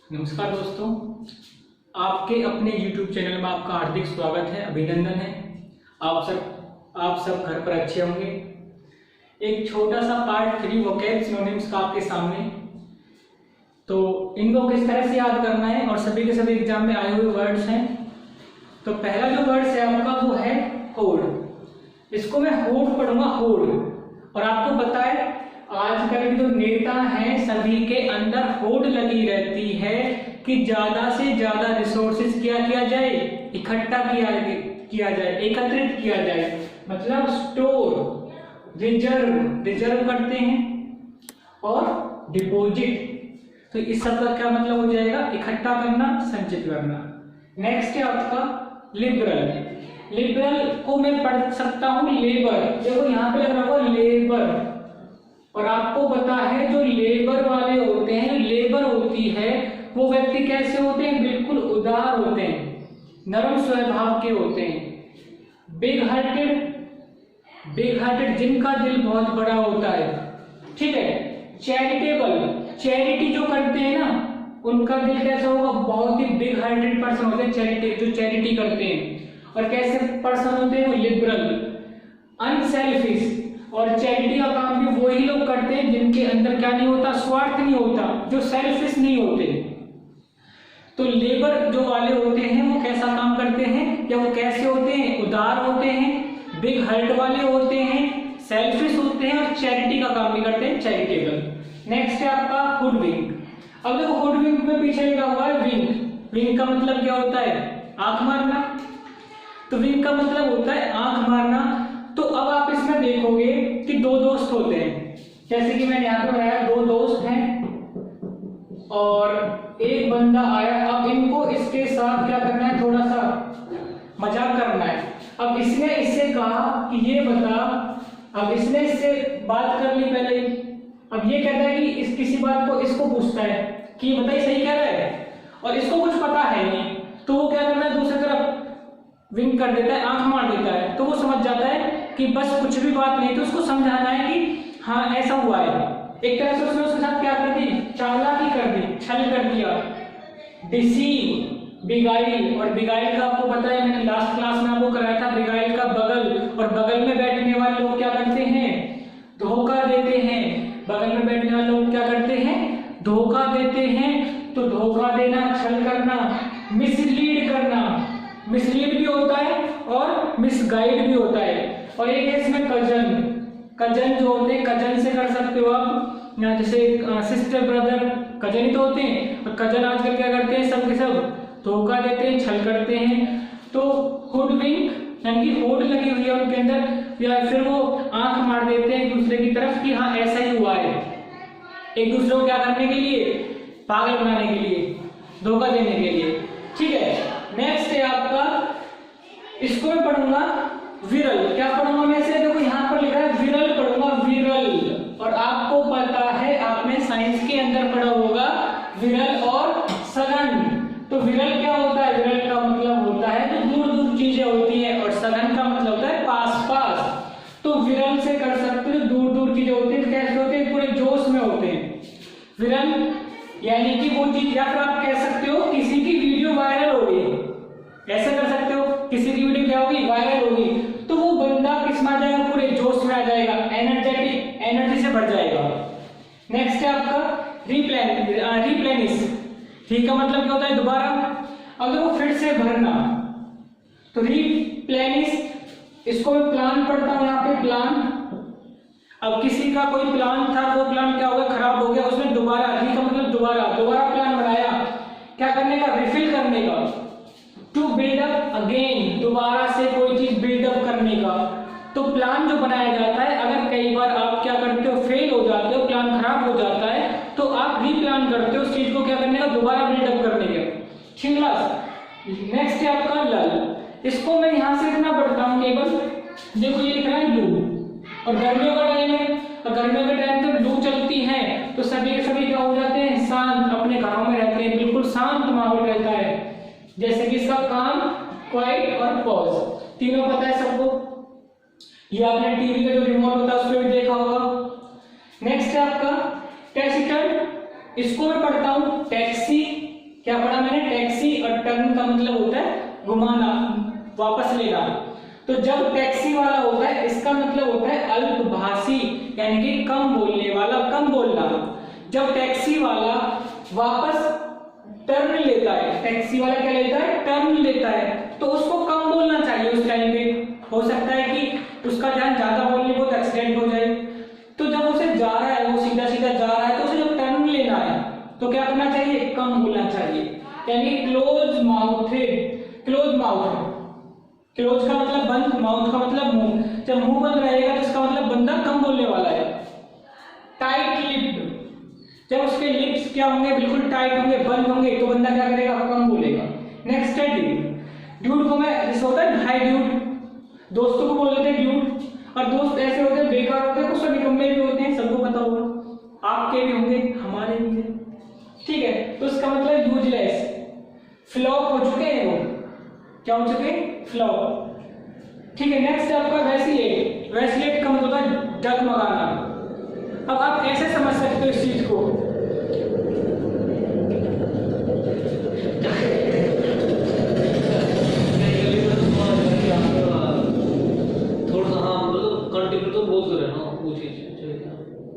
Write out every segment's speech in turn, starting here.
नमस्कार दोस्तों, आपके अपने YouTube चैनल में आपका हार्दिक स्वागत है, अभिनंदन है। आप सब घर पर अच्छे होंगे। एक छोटा सा पार्ट 3 वोकैब सिनोनिम्स का आपके सामने। तो इनको किस तरह से याद करना है और सभी के सभी एग्जाम में आए हुए वर्ड्स हैं। तो पहला जो वर्ड्स है आपका वो है होड़। इसको मैं होड़ पढ़ूंगा, होड़। और आपको पता है आजकल के जो नेता हैं सभी के अंदर होड़ लगी रहती है कि ज्यादा से ज्यादा रिसोर्सेज किया जाए, इकट्ठा किया जाए, एकत्रित किया जाए, मतलब स्टोर, रिजर्व करते हैं और डिपॉजिट। तो इस सब का क्या मतलब हो जाएगा? इकट्ठा करना, संचित करना। नेक्स्ट है आपका लिबरल। लिबरल को मैं पढ़ सकता हूं लेबर। देखो यहाँ पे लग रहा होगा लेबर, और आपको पता है जो लेबर वाले होते हैं, लेबर होती है, वो व्यक्ति कैसे होते हैं? बिल्कुल उदार होते हैं, नरम स्वभाव के होते हैं। बिग हार्टेड जिनका दिल बहुत बड़ा होता है, ठीक है। चैरिटेबल, चैरिटी जो करते हैं ना, उनका दिल कैसा होगा? बहुत ही बिग हार्टेड पर्सन होते हैं, जो चैरिटी करते हैं। और कैसे पर्सन होते हैं? वो लिबरल, अनसेल्फिश। और चैरिटी का काम भी वही लोग करते हैं जिनके अंदर क्या नहीं होता? स्वार्थ नहीं होता, जो सेल्फिश नहीं होते। तो लेबर जो वाले होते हैं वो कैसा काम करते हैं, या वो कैसे होते हैं? उदार होते हैं, बिग हार्ट वाले होते हैं, सेल्फिश होते हैं और चैरिटी का काम भी करते हैं, चैरिटेबल। नेक्स्ट है आपका हुडविंक। अब देखो हुडविंक में पीछे लिखा हुआ है विंक। विंक का मतलब क्या होता है? आंख मारना। तो विंक का मतलब होता है आंख मारना। तो अब आप इसमें देखोगे कि दो दोस्त होते हैं, जैसे कि मैंने यहाँ पे बनाया, दो दोस्त हैं और एक बंदा आया। अब इनको इसके साथ क्या करना है? थोड़ा सा मजाक करना है। अब इसने इससे कहा कि ये बता, अब इसने इससे बात कर ली पहले। अब ये कहता है कि इस किसी बात को इसको पूछता है कि ये बताइए सही कह रहा है, और इसको कुछ पता है नहीं। तो वो क्या करना है? दूसरी तरफ विंक कर देता है, आंख मार देता है। तो वो समझ जाता है कि बस कुछ भी बात नहीं, तो उसको समझाना है कि हाँ ऐसा हुआ है। एक तरह से उसने उसके साथ क्या कर दी? चालाकी कर दी, छल कर दिया। Deceive, beguile. और बिगाइल का आपको पता है, मैंने लास्ट क्लास में आपको कराया था, बिगाइल का बगल। और बगल में बैठने वाले लोग क्या करते हैं? धोखा देते हैं। बगल में बैठने वाले लोग क्या करते हैं? धोखा देते हैं। तो धोखा देना, छल करना, मिसलीड करना। मिसलीड भी होता है और मिसगाइड भी होता है। और एक है इसमें कजन जो होते हैं, कजन से कर सकते हो आप, जैसे सिस्टर ब्रदर कजन ही तो होते हैं। और कजन आजकल क्या करते हैं? सब के सब धोखा देते हैं, छल करते हैं। तो हुडविंक यानी कि होड़ लगी हुई है उनके अंदर, या फिर वो आंख मार देते हैं एक दूसरे की तरफ कि हाँ ऐसा ही हुआ है, एक दूसरे को क्या करने के लिए? पागल बनाने के लिए, धोखा देने के लिए, ठीक है। नेक्स्ट है आपका, इसको मैं पढ़ूंगा विरल। क्या पढ़ूंगा मैं इसे? देखो यहाँ पर लिखा है विरल पढ़ूंगा, विरल। और आपको पता है, आपने साइंस के अंदर पढ़ा होगा विरल और सघन। तो विरल क्या होता है? विरल का मतलब होता है जो दूर दूर चीजें होती है, और सघन का मतलब होता है पास पास। तो विरल से कर सकते हो, दूर दूर चीजें होती है। कैसे होते हैं? पूरे जोश में होते हैं। विरल यानी कि वो चीज, या फिर आप कह सकते हो किसी की वीडियो वायरल हो गई, ऐसा कर सकते हो, किसी की वीडियो क्या होगी? वायरल होगी। तो वो बंदा किस में आ जाएगा? पूरे जोश में आ जाएगा, एनर्जेटिक, एनर्जी से भर जाएगा। नेक्स्ट है आपका रिप्लेनिश। ठीक का मतलब क्या होता है? दोबारा। अगर वो फिर से भरना, तो रिप्लेनिश। इसको मैं प्लान पढ़ता हूं, यहाँ पे प्लान। अब किसी का कोई प्लान था, वो प्लान क्या हो गया? खराब हो गया। उसने दोबारा, री का मतलब दोबारा प्लान बनाया, क्या करने का? रिफिल करने का। टू बिल्ड अप अगेन, दोबारा से कोई चीज बिल्डअप करने का। तो प्लान जो बनाया जाता है, अगर कई बार आप क्या करते हो? फेल हो जाते हो, प्लान खराब हो जाता है, तो आप रीप्लान करते हो उस चीज को, क्या करने का? दोबारा बिल्डअप करने का। ठीक है। नेक्स्ट है आपका लल। इसको मैं यहां से इतना पढ़ता हूं केवल, देखो ये लिख रहा है लू। और गर्मियों का टाइम है, और गर्मियों के टाइम जब लू चलती है तो सभी के सभी क्या हो जाते हैं? शांत, अपने घरों में रहते हैं, बिल्कुल शांत माहौल रहता है। जैसे कि इसका काम, क्वाइट और पॉज, तीनों पता है सबको। ये आपने टीवी का जो रिमोट होता है उस पर भी देखा होगा, नेक्स्ट है आपका टैक्सीटर्न, इसको मैं पढ़ता हूं टैक्सी, क्या पढ़ा मैंने, टैक्सी, और टर्न का मतलब होता है घुमाना, वापस लेना। तो जब टैक्सी वाला होता है इसका मतलब होता है अल्पभाषी, यानी कि कम बोलने वाला, कम बोलना। जब टैक्सी वाला वापस टर्न लेता है, टैक्सी वाला क्या लेता है, टर्न लेता है, तो उसको कम बोलना चाहिए उस टाइम पे। हो सकता है कि उसका ध्यान ज्यादा बोलने को एक्सीडेंट हो जाए, तो जब उसे जा रहा है, वो सीधा सीधा जा रहा है, तो उसे जब टर्न लेना है तो क्या करना चाहिए, कम बोलना चाहिए। यानी close mouth, close mouth, close का मतलब बंद, माउथ का मतलब मुंह। जब मुंह बंद रहेगा तो इसका मतलब बंदा कम बोलने वाला है। टाइट लिप्ड, जब उसके लिप्स क्या होंगे, बिल्कुल टाइट होंगे, बंद होंगे, तो बंदा क्या करेगा, कम बोलेगा। नेक्स्ट है ड्यूड, ड्यूड को मैं जैसे होता है हाय ड्यूड, दोस्तों को बोलते हैं ड्यूड, और दोस्त ऐसे होते हैं बेकार होते हैं, कुछ निकम्मे भी होते हैं, सबको पता होगा, आपके भी होंगे हमारे भी हैं, ठीक है। तो इसका मतलब यूजलेस, फ्लॉप हो चुके हैं वो, क्या हो चुके, फ्लॉप, ठीक है। नेक्स्ट है आपका वैसिलेट, वैसिलेट का मतलब है डगमगाना। अब आप ऐसे समझ सकते हो इस चीज को,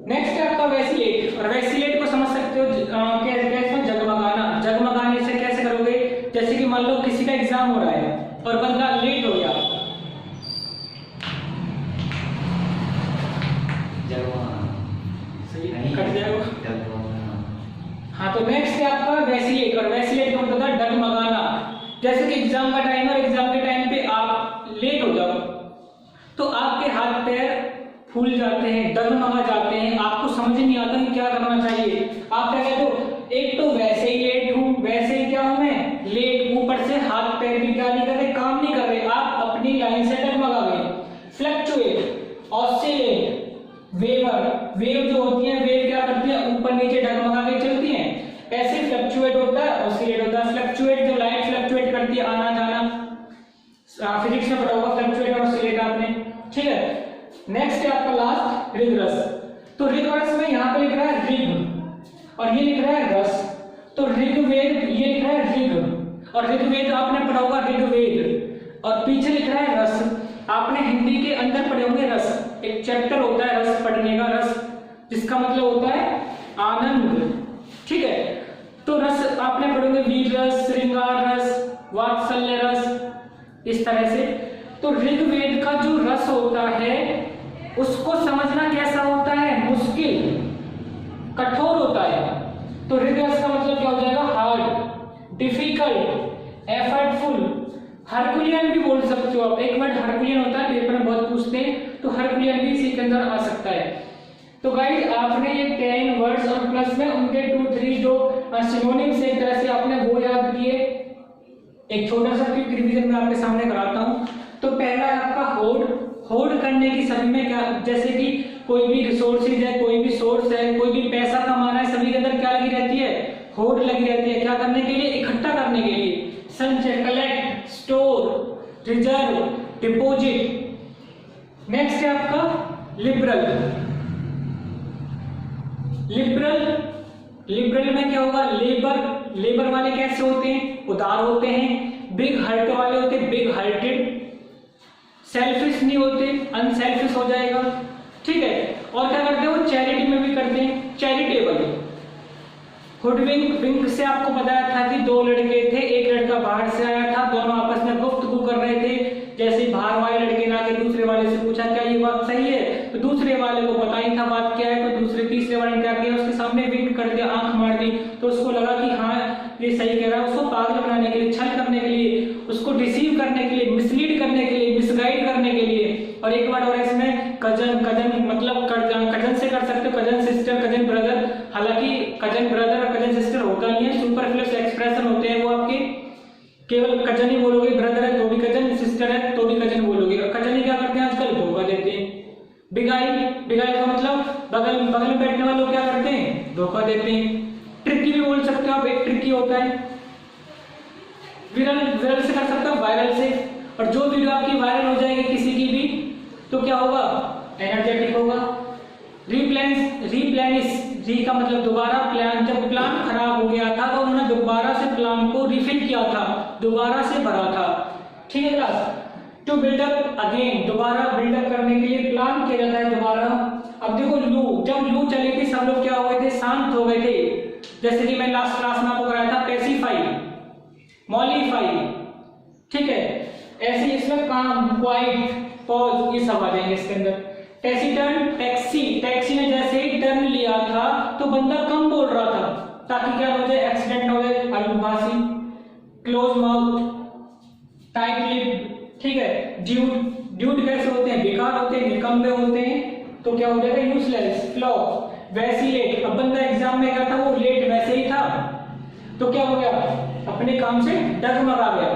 नेक्स्ट है आपका वैसिलेट, और वैसिलेट को समझ सकते हो कैसे, जगमगाना। जगमगाने से कैसे करोगे, जैसे कि मान लो किसी का एग्जाम हो रहा है और बंदा लेट हो गया, सही कट जाएगा। हाँ, तो नेक्स्ट है आपका वैसिलेट, और वैसिलेट का मतलब डगमगाना। जैसे कि एग्जाम का टाइम है और एग्जाम के टाइम पे आप लेट हो जाओ तो आपके हाथ पैर फूल जाते हैं, डगमगा जाते हैं, आपको समझ नहीं आता कि क्या करना चाहिए। आप क्या कहते हो, एक तो वैसे ही लेट हूं, वैसे ही क्या हूं मैं, लेट, ऊपर से हाथ पैर भी क्या नहीं कर रहे, काम नहीं कर रहे, आप अपनी लाइन से डगमगा गए। फ्लक्चुएट, ऑसिलेट, वेवर, वेव जो होती है, वेव क्या करती है, ऊपर नीचे डगमगा के चलती हैं, ऐसे फ्लक्चुएट होता है, ऑसिलेट होता है। फ्लक्चुएट जो लाइट फ्लक्चुएट करती है, आना जाना, फिजिक्स में पढ़ा होगा फ्लक्चुएट और ऑसिलेट आपने, ठीक है। नेक्स्ट है आपका लास्ट रिगरस, तो रिगरस में यहाँ पे लिख रहा है रिग और ये लिख रहा है रस, तो ऋग्वेद ये लिख रहा है रिग, और ऋग्वेद आपने पढ़ा होगा ऋग्वेद, और पीछे लिख रहा है रस। आपने हिंदी के अंदर पढ़े होंगे रस, एक चैप्टर होता है रस पढ़ने का, रस जिसका मतलब होता है आनंद, ठीक है। तो रस आपने पढ़ोगे, वीर रस, श्रृंगार रस, वात्सल्य रस, इस तरह से। तो ऋग्वेद का जो रस होता है उसको समझना कैसा होता है, मुश्किल, कठोर होता है। तो ऋग्रस का मतलब क्या हो जाएगा, हार्ड, डिफिकल्ट, एफर्टफुल, हरकुलियन भी बोल सकते हो आप। एक वर्ड हरकुलियन होता है, पेपर में बहुत पूछते हैं, तो हरकुलियन भी इसी के अंदर आ सकता है। तो गाइस आपने ये 10 वर्ड्स और प्लस में उनके 2-3 जो सिनोनिम्स एक तरह से आपने वो याद किए। एक छोटा सा क्विक रिवीजन मैं आपके सामने कराता हूँ। तो पहला है आपका होड़, होड़ करने की सभी में क्या, जैसे कि कोई भी रिसोर्सेज है, कोई भी सोर्स है, कोई भी पैसा कमाना है, सभी के अंदर क्या लगी रहती है, होड़ लगी रहती है। क्या करने के लिए, इकट्ठा करने के लिए, संचय, collect, store, reserve, deposit. Next है आपका लिबरल, लिबरल, लिबरल में क्या होगा, लेबर, लेबर वाले कैसे होते हैं, उदार होते हैं। बिग हार्ट वाले होते हैं, बिग हार्टेड। सेल्फिश नहीं होते, अनसेल्फिश हो जाएगा, ठीक है। और क्या करते हो, चैरिटी में भी करते हैं, चैरिटेबल। हुडविंक, विंक से आपको बताया था कि 2 लड़के थे, एक लड़का बाहर से आया था, दोनों आपस में गुफ्तगू कर रहे थे। जैसे बाहर वाले लड़के ने आके दूसरे वाले से पूछा क्या ये बात सही है, तो दूसरे वाले को पता ही था बात क्या है, तो दूसरे तीसरे वाले ने क्या किया, उसके सामने विंक कर दिया, आंख मार दी, तो उसको लगा कि हाँ ये सही कह रहा है। उसको पागल बनाने के लिए, छल करने के लिए, उसको डिसीव करने के लिए, मिसलीड करने के लिए, मिसगाइड करने के लिए। और एक बार और इसमें कजन, कजन मतलब कजन से कर सकते हो, कजन सिस्टर, कजन ब्रदर। हालांकि कजन ब्रदर और कजन सिस्टर होता नहीं है, सुपरफ्लुअस एक्सप्रेशन होते हैं वो आपके, केवल कजन ही बोलोगे, ब्रदर है तो भी कजन, सिस्टर है तो भी कजन बोलोगे। और कजन ही क्या करते हैं आजकल, धोखा देते हैं। बिगाइल, बिगाइल का मतलब बगल में बैठने वाले लोग क्या करते हैं, धोखा देते हैं। ट्रिकी भी बोल सकते हो आप, एक ट्रिकी होता है। विरल, विरल से कर सकते हो वायरल से। और जो वीडियो आपकी वायरल हो जाएगी किसी की भी, तो क्या होगा, एनर्जेटिक होगा, रिप्लेनिश, री का मतलब दोबारा, प्लान, जब प्लान खराब हो गया था तो उन्होंने दोबारा से प्लान को रिफिल किया था, दोबारा से भरा था। ठीक है क्लास। टू बिल्डअप अगेन, दोबारा बिल्डअप करने के लिए प्लान किया जाता है दोबारा। अब देखो लू, जब लू चली थी सब लोग क्या हो गए थे, शांत हो गए थे। जैसे कि मैं लास्ट क्लास में आपको कराया था पेसिफाई, मॉलिफाई, ठीक है। ऐसे इसमें काम, क्वाइट, पॉज, ये सब आ जाएंगे इसके अंदर। टेसिटर्न, टैक्सी, टैक्सी ने जैसे ही टर्न लिया था तो बंदा कम बोल रहा था ताकि क्या हो जाए, एक्सीडेंट हो जाए, अल्पभाषी। क्लोज माउथ, टाइट लिप, ठीक है। ड्यूड, ड्यूड कैसे होते हैं, बेकार होते हैं, निकम्मे होते हैं, तो क्या हो जाएगा, यूजलेस। फ्लॉ, वैसिलेट, अब बंदा एग्जाम में गया था वो लेट वैसे ही था तो क्या हो गया, अपने काम से डगमगा गया।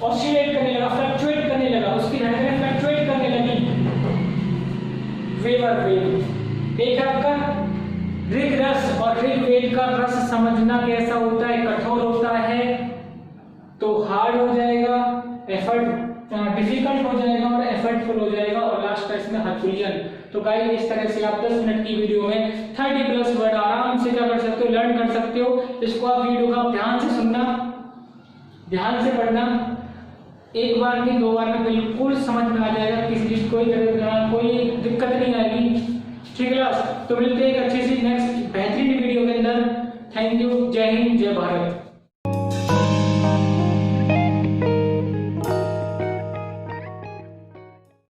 ऑसिलेट करने लगा, फ्लक्चुएट करने लगा, उसकी धड़कनें फ्लक्चुएट करने लगी। वेवर वेव, एक आपका ऋग रस और ऋग्वेद का रस समझना कैसा होता है, कठोर होता है तो हार्ड हो जाएगा, एफर्ट डिफिकल्ट हो जाएगा और एफर्टफुल हो जाएगा, और लास्ट का इसमें हर्कुलियन। तो गाइस इस तरह से आप 10 मिनट की वीडियो में 30+ वर्ड आराम से क्या कर सकते हो, लर्न कर सकते हो। इसको आप वीडियो का ध्यान से सुनना, ध्यान से पढ़ना, एक बार नहीं 2 बार में बिल्कुल समझ में आ जाएगा, किसी चीज कोई दिक्कत नहीं आएगी। ठीक है, तो मिलते हैं एक अच्छी सी नेक्स्ट बेहतरीन वीडियो के अंदर। थैंक यू, जय हिंद, जय भारत।